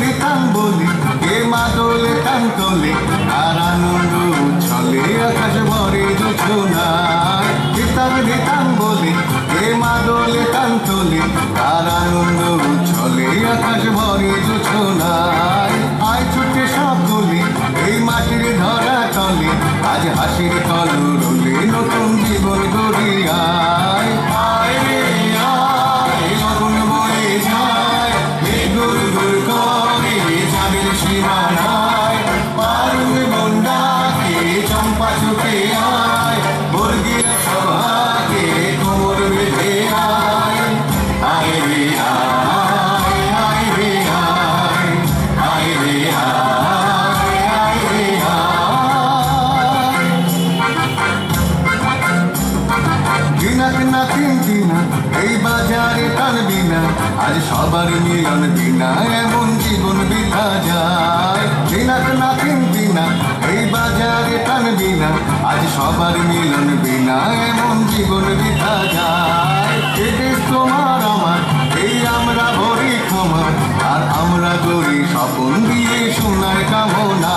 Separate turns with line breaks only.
দিতাম বলি কে মাদলে টান তোলে আর আনন্দ উচ্ছলে আকাশ ভরে জোছনায়। দিতাম বলি কে মাদলে টান তোলে আর আনন্দ উচ্ছলে আকাশ ভরে জোছনায়। আয় ছুটে সব গলি এই মাটির ধরা তলে আজ হাসির কলরলে নতুন জীবন গড়ি। আয় আয় রে আয় আগুন বয়ে যায় গুর গুর করে যাবের সীমানায়। পারুল বন্ডাকে চম্পা ছুটে আয় বর্গীর সভাকে কোমর বেঁধে আয়। আয় রে আয় আয় রে আয় আয় রে আয় আয় রে আয়। দিনাক না তিন দিনা এই বাজারে টানবি না আজ সবার মিলন বিনা এমন জীবন বৃথা যায়। দিনাক না তিন দিনা এই বাজারে টানবি না আজ সবার মিলন বিনা এমন জীবন বৃথা যায়। এ দেশ তোমার আমার এই আমরা ভরি ক্ষমা আর আমরা করি স্বপন দিয়ে সোনার কামনা।